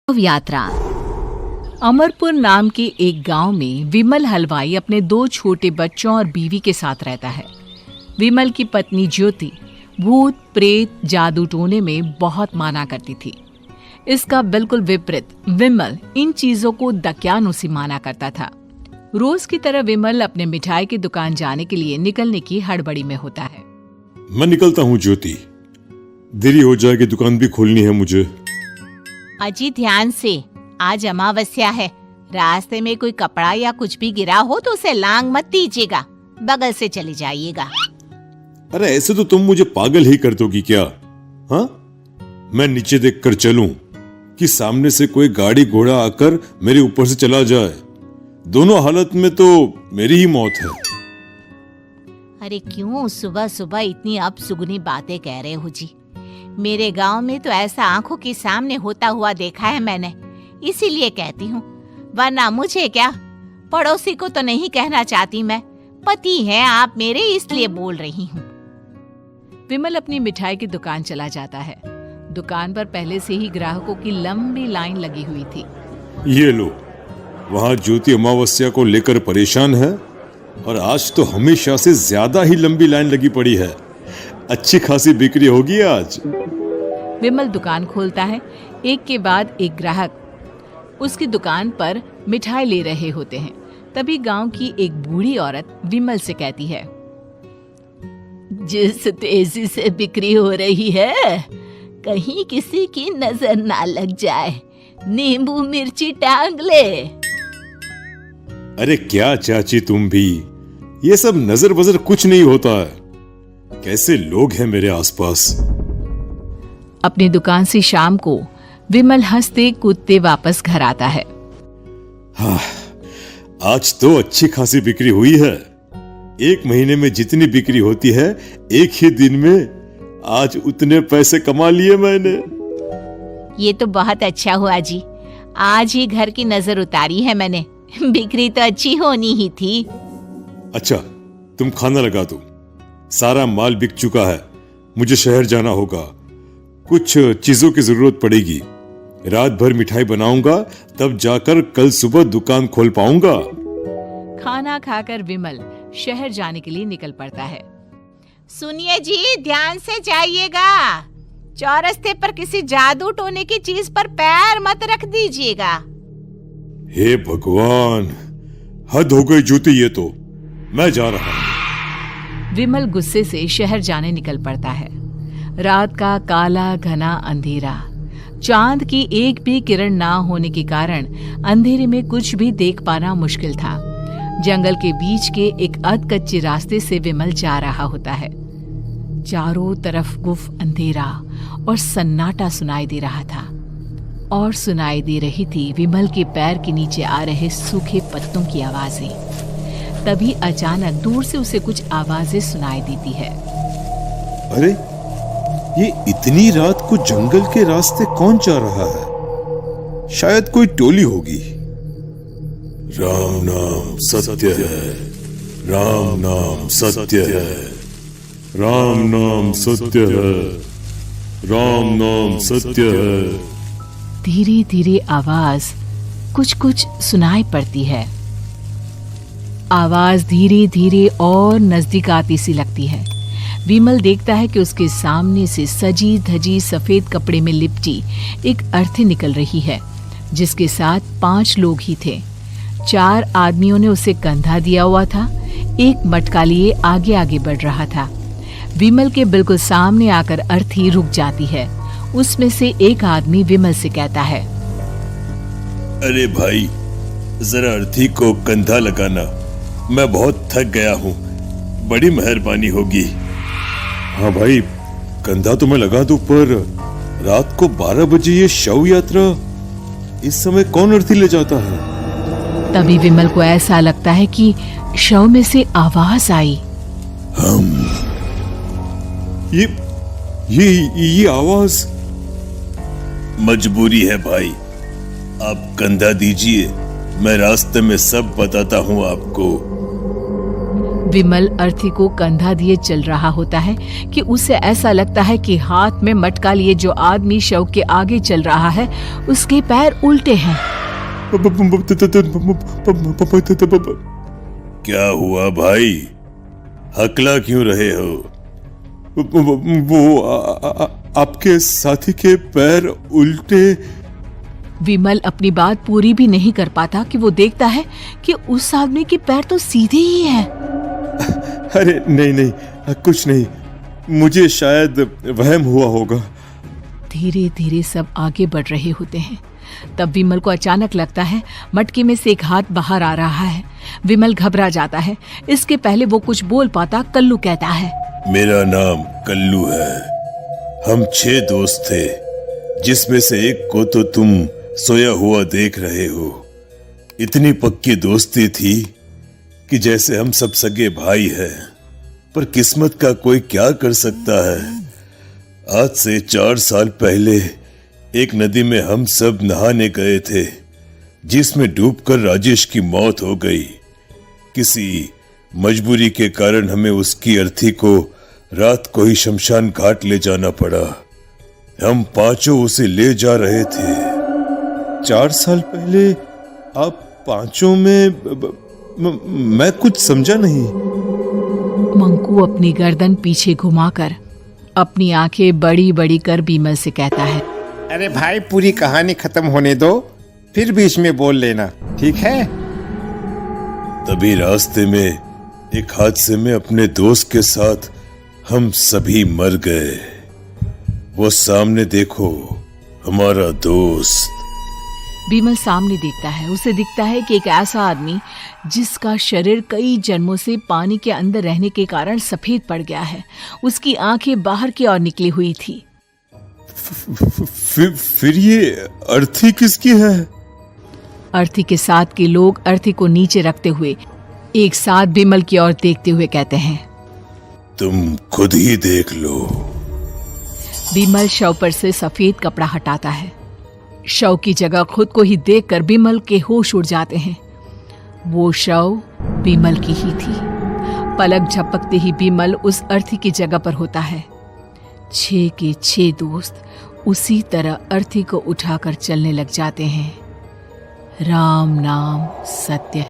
यात्रा। अमरपुर नाम के एक गांव में विमल हलवाई अपने 2 छोटे बच्चों और बीवी के साथ रहता है। विमल की पत्नी ज्योति भूत प्रेत जादू टोने में बहुत माना करती थी। इसका बिल्कुल विपरीत विमल इन चीजों को दकियानुसी माना करता था। रोज की तरह विमल अपने मिठाई की दुकान जाने के लिए निकलने की हड़बड़ी में होता है। मैं निकलता हूँ ज्योति, देरी हो जाएगी, दुकान भी खोलनी है मुझे। अजी ध्यान से, आज अमावस्या है। रास्ते में कोई कपड़ा या कुछ भी गिरा हो तो उसे लांग मत दीजिएगा, बगल से चले जाइएगा। अरे ऐसे तो तुम मुझे पागल ही कर दोगी क्या? हाँ, मैं नीचे देखकर चलूं कि सामने से कोई गाड़ी घोड़ा आकर मेरे ऊपर से चला जाए? दोनों हालत में तो मेरी ही मौत है। अरे क्यों सुबह सुबह इतनी अपसुगनी बातें कह रहे हो जी? मेरे गांव में तो ऐसा आंखों के सामने होता हुआ देखा है मैंने, इसीलिए कहती हूँ। वरना मुझे क्या, पड़ोसी को तो नहीं कहना चाहती मैं, पति हैं आप मेरे, इसलिए बोल रही हूँ। विमल अपनी मिठाई की दुकान चला जाता है। दुकान पर पहले से ही ग्राहकों की लंबी लाइन लगी हुई थी। ये लो, वहाँ ज्योति अमावस्या को लेकर परेशान है और आज तो हमेशा से ज्यादा ही लंबी लाइन लगी पड़ी है। अच्छी खासी बिक्री होगी आज। विमल दुकान खोलता है। एक के बाद एक ग्राहक उसकी दुकान पर मिठाई ले रहे होते हैं। तभी गांव की एक बूढ़ी औरत विमल से कहती है, जिस तेजी से बिक्री हो रही है, कहीं किसी की नजर ना लग जाए, नींबू मिर्ची टांग ले। अरे क्या चाची तुम भी, ये सब नजर बजर कुछ नहीं होता है। कैसे लोग हैं मेरे आसपास। अपनी दुकान से शाम को विमल हंसते कूदते वापस घर आता है। हाँ, आज तो अच्छी खासी बिक्री हुई है। एक महीने में जितनी बिक्री होती है, एक ही दिन में आज उतने पैसे कमा लिए मैंने। ये तो बहुत अच्छा हुआ जी, आज ही घर की नजर उतारी है मैंने। बिक्री तो अच्छी होनी ही थी। अच्छा, तुम खाना लगा दो, सारा माल बिक चुका है। मुझे शहर जाना होगा, कुछ चीजों की जरूरत पड़ेगी। रात भर मिठाई बनाऊंगा, तब जाकर कल सुबह दुकान खोल पाऊंगा। खाना खाकर विमल शहर जाने के लिए निकल पड़ता है। सुनिए जी, ध्यान से जाइएगा। चौरस्ते पर किसी जादू टोने की चीज पर पैर मत रख दीजिएगा। हे भगवान, हद हो गई ज्योति, ये तो मैं जा रहा हूं। विमल गुस्से से शहर जाने निकल पड़ता है। रात का काला घना अंधेरा, चांद की एक भी किरण ना होने के कारण अंधेरे में कुछ भी देख पाना मुश्किल था। जंगल के बीच के एक अधकच्चे रास्ते से विमल जा रहा होता है। चारों तरफ गुफ अंधेरा और सन्नाटा सुनाई दे रहा था, और सुनाई दे रही थी विमल के पैर के नीचे आ रहे सूखे पत्तों की आवाजें। तभी अचानक दूर से उसे कुछ आवाजें सुनाई देती है। अरे, ये इतनी रात को जंगल के रास्ते कौन जा रहा है? शायद कोई टोली होगी। राम नाम सत्य है, राम नाम सत्य है, राम नाम सत्य है, राम नाम सत्य है। धीरे धीरे आवाज कुछ कुछ सुनाई पड़ती है। आवाज धीरे धीरे और नजदीक आती सी लगती है। विमल देखता है कि उसके सामने से सजी धजी सफेद कपड़े में लिपटी एक अर्थी निकल रही है, जिसके साथ 5 लोग ही थे। 4 आदमियों ने उसे कंधा दिया हुआ था। एक मटका लिए आगे आगे बढ़ रहा था। विमल के बिल्कुल सामने आकर अर्थी रुक जाती है। उसमें से एक आदमी विमल से कहता है, अरे भाई, जरा अर्थी को कंधा लगाना, मैं बहुत थक गया हूँ, बड़ी मेहरबानी होगी। हाँ भाई, कंधा तो मैं लगा दूं, पर रात को 12 बजे ये शव यात्रा, इस समय कौन अर्थी ले जाता है? तभी विमल को ऐसा लगता है कि शव में से आवाज आई। ये आवाज। मजबूरी है भाई, आप कंधा दीजिए, मैं रास्ते में सब बताता हूँ आपको। विमल अर्थी को कंधा दिए चल रहा होता है कि उसे ऐसा लगता है कि हाथ में मटका लिए जो आदमी शव के आगे चल रहा है उसके पैर उल्टे हैं। क्या हुआ भाई, हकला क्यों रहे हो? वो आपके साथी के पैर उल्टे। विमल अपनी बात पूरी भी नहीं कर पाता कि वो देखता है कि उस आदमी के पैर तो सीधे ही हैं। अरे नहीं, कुछ नहीं, मुझे शायद वहम हुआ होगा। धीरे धीरे सब आगे बढ़ रहे होते हैं। तब विमल को अचानक लगता है मटके में से एक हाथ बाहर आ रहा है। विमल घबरा जाता है। इसके पहले वो कुछ बोल पाता, कल्लू कहता है, मेरा नाम कल्लू है। हम 6 दोस्त थे, जिसमें से एक को तो तुम सोया हुआ देख रहे हो। इतनी पक्की दोस्ती थी कि जैसे हम सब सगे भाई हैं। पर किस्मत का कोई क्या कर सकता है। आज से 4 साल पहले एक नदी में हम सब नहाने गए थे, जिसमें डूबकर राजेश की मौत हो गई। किसी मजबूरी के कारण हमें उसकी अर्थी को रात को ही शमशान घाट ले जाना पड़ा। हम 5 उसे ले जा रहे थे। 4 साल पहले आप 5 में मैं कुछ समझा नहीं। मंकू अपनी गर्दन पीछे घुमाकर अपनी आंखें बड़ी बड़ी कर विमल से कहता है, अरे भाई, पूरी कहानी खत्म होने दो, फिर बीच में बोल लेना, ठीक है? तभी रास्ते में एक हादसे में अपने दोस्त के साथ हम सभी मर गए। वो सामने देखो, हमारा दोस्त। विमल सामने देखता है। उसे दिखता है कि एक ऐसा आदमी जिसका शरीर कई जन्मों से पानी के अंदर रहने के कारण सफेद पड़ गया है। उसकी आंखें बाहर की ओर निकली हुई थी। फिर ये अर्थी किसकी है? अर्थी के साथ के लोग अर्थी को नीचे रखते हुए एक साथ विमल की ओर देखते हुए कहते हैं, तुम खुद ही देख लो। विमल शव पर से सफेद कपड़ा हटाता है। शव की जगह खुद को ही देखकर विमल के होश उड़ जाते हैं। वो शव विमल की ही थी। पलक झपकते ही विमल उस अर्थी की जगह पर होता है। 6 के 6 दोस्त उसी तरह अर्थी को उठाकर चलने लग जाते हैं। राम नाम सत्य।